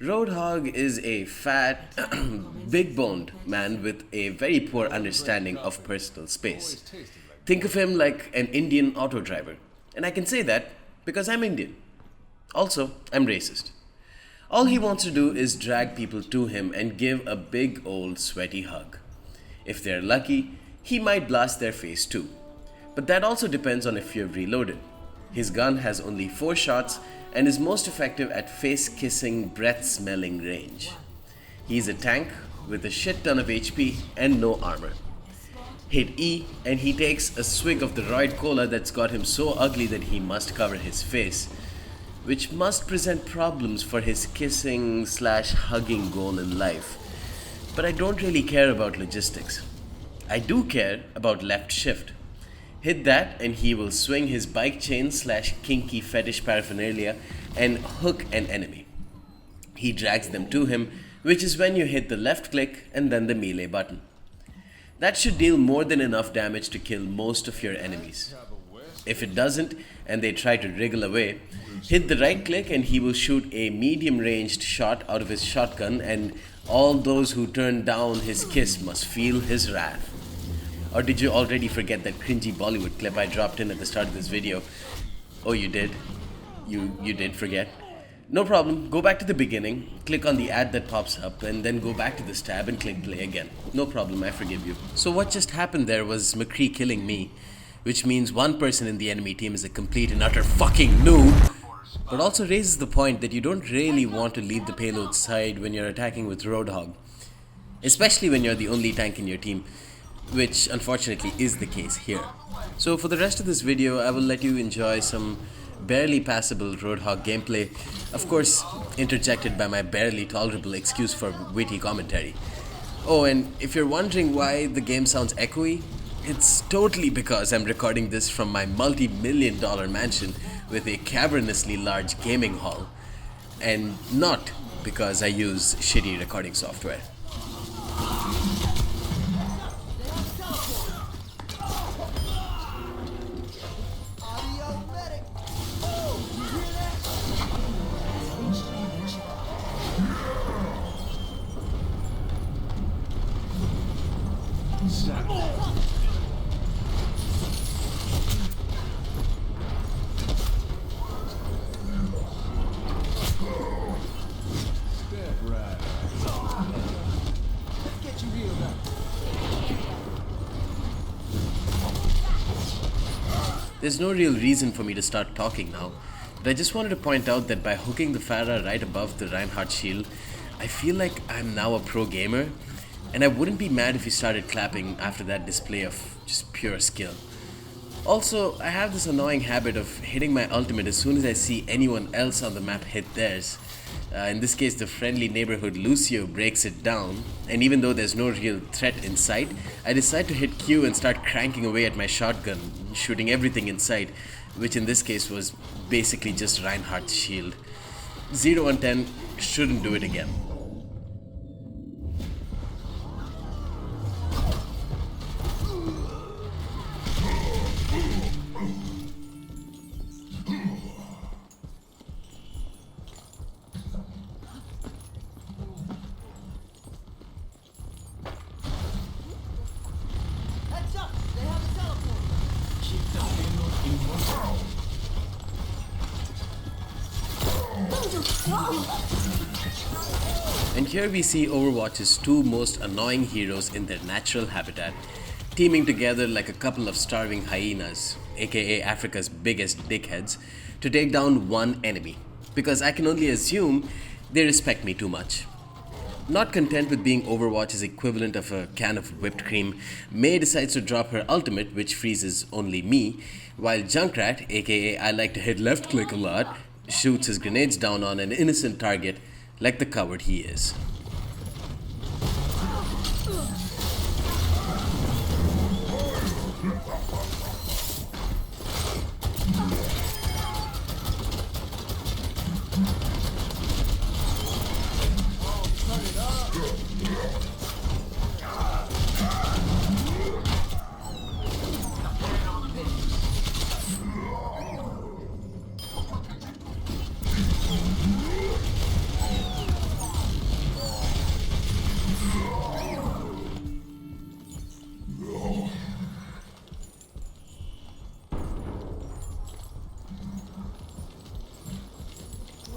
Roadhog is a fat, big-boned man with a very poor understanding of personal space. Think of him like an Indian auto driver. And I can say that because I'm Indian. Also, I'm racist. All he wants to do is drag people to him and give a big old sweaty hug. If they're lucky, he might blast their face too. But that also depends on if you've reloaded. His gun has only 4 shots and is most effective at face-kissing, breath-smelling range. He's a tank with a shit ton of HP and no armor. Hit E and he takes a swig of the Roid Cola that's got him so ugly that he must cover his face, which must present problems for his kissing/hugging goal in life. But I don't really care about logistics. I do care about left shift. Hit that and he will swing his bike chain/kinky fetish paraphernalia and hook an enemy. He drags them to him, which is when you hit the left click and then the melee button. That should deal more than enough damage to kill most of your enemies. If it doesn't and they try to wriggle away, hit the right click and he will shoot a medium-ranged shot out of his shotgun, and all those who turn down his kiss must feel his wrath. Or did you already forget that cringy Bollywood clip I dropped in at the start of this video? Oh, you did? You did forget? No problem, go back to the beginning, click on the ad that pops up, and then go back to this tab and click play again. No problem, I forgive you. So what just happened there was McCree killing me, which means one person in the enemy team is a complete and utter fucking noob, but also raises the point that you don't really want to leave the payload side when you're attacking with Roadhog, especially when you're the only tank in your team, which unfortunately is the case here. So for the rest of this video, I will let you enjoy some barely passable Roadhog gameplay, of course interjected by my barely tolerable excuse for witty commentary. Oh, and if you're wondering why the game sounds echoey, it's totally because I'm recording this from my multi-million-dollar mansion with a cavernously large gaming hall, and not because I use shitty recording software. There's no real reason for me to start talking now, but I just wanted to point out that by hooking the Pharah right above the Reinhardt shield, I feel like I'm now a pro gamer, and I wouldn't be mad if you started clapping after that display of just pure skill. Also, I have this annoying habit of hitting my ultimate as soon as I see anyone else on the map hit theirs. In this case, the friendly neighborhood Lucio breaks it down, and even though there's no real threat in sight, I decide to hit Q and start cranking away at my shotgun, shooting everything in sight, which in this case was basically just Reinhardt's shield. 0 on 10, shouldn't do it again. And here we see Overwatch's 2 most annoying heroes in their natural habitat, teaming together like a couple of starving hyenas, aka Africa's biggest dickheads, to take down one enemy, because I can only assume they respect me too much. Not content with being Overwatch's equivalent of a can of whipped cream, Mei decides to drop her ultimate, which freezes only me, while Junkrat, aka I like to hit left click a lot, shoots his grenades down on an innocent target like the coward he is.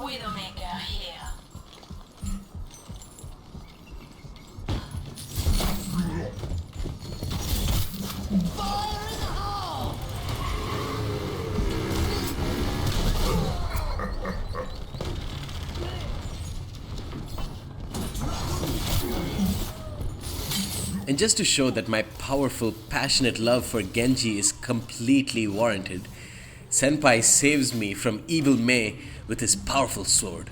Widowmaker here. Fire in the hole! And just to show that my powerful, passionate love for Genji is completely warranted, Senpai saves me from evil Mei with his powerful sword.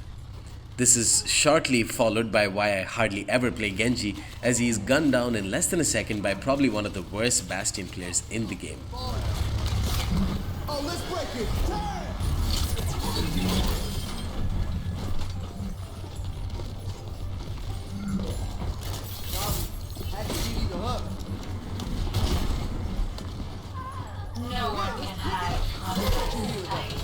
This is shortly followed by why I hardly ever play Genji, as he is gunned down in less than a second by probably one of the worst Bastion players in the game. Oh, let's break it! No one can hide from my sight.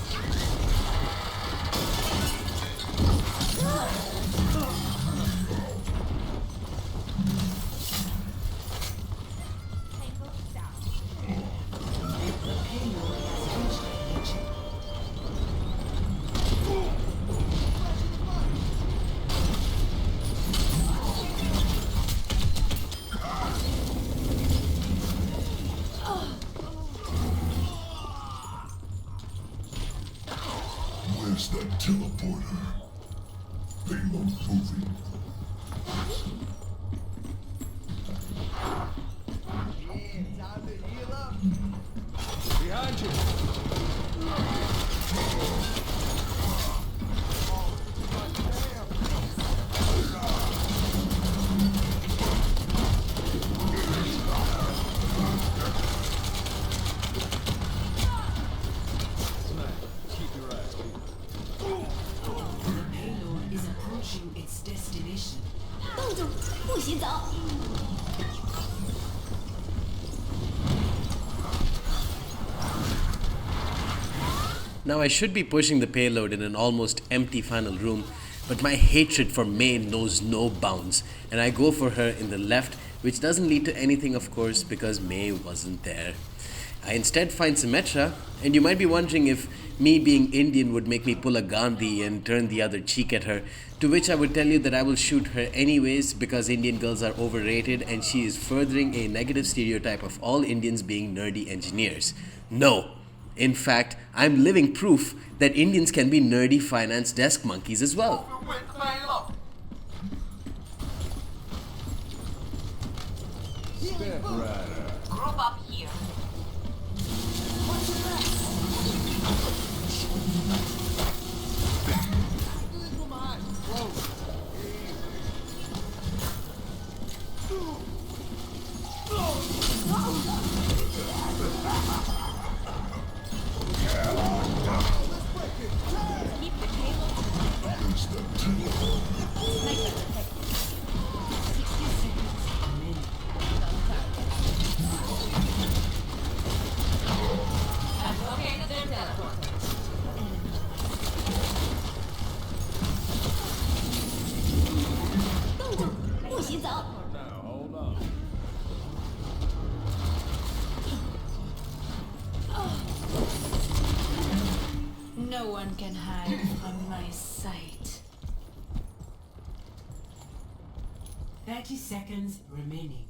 Where's that teleporter? Payload moving. Yeah, time to heal up. Behind you. Is approaching its destination. 洞主，不许走！ Now I should be pushing the payload in an almost empty final room, but my hatred for Mei knows no bounds, and I go for her in the left, which doesn't lead to anything of course because Mei wasn't there. I instead find Symmetra, and you might be wondering if me being Indian would make me pull a Gandhi and turn the other cheek at her, to which I would tell you that I will shoot her anyways because Indian girls are overrated and she is furthering a negative stereotype of all Indians being nerdy engineers. No! In fact, I'm living proof that Indians can be nerdy finance desk monkeys as well. Step right. Group up here. Where's that teleporter? I've located their teleporter. No one can hide from my sight. 30 seconds remaining.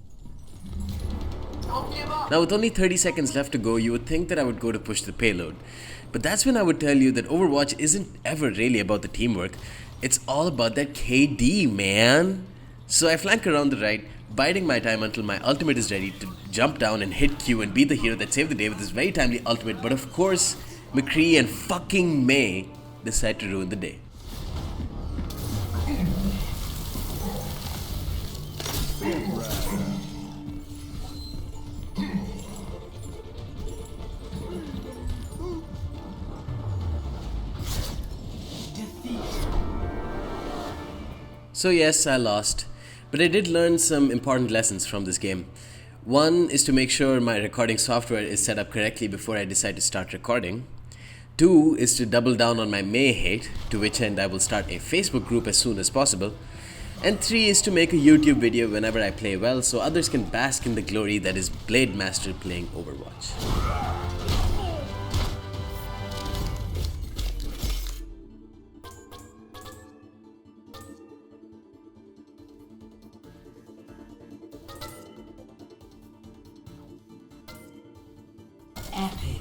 Now with only 30 seconds left to go, you would think that I would go to push the payload. But that's when I would tell you that Overwatch isn't ever really about the teamwork. It's all about that KD, man. So I flank around the right, biding my time until my ultimate is ready to jump down and hit Q and be the hero that saved the day with his very timely ultimate. But of course, McCree and fucking Mei decide to ruin the day. So yes, I lost, but I did learn some important lessons from this game. One is to make sure my recording software is set up correctly before I decide to start recording. Two is to double down on my Mei hate, to which end I will start a Facebook group as soon as possible. And three is to make a YouTube video whenever I play well so others can bask in the glory that is Blade Master playing Overwatch.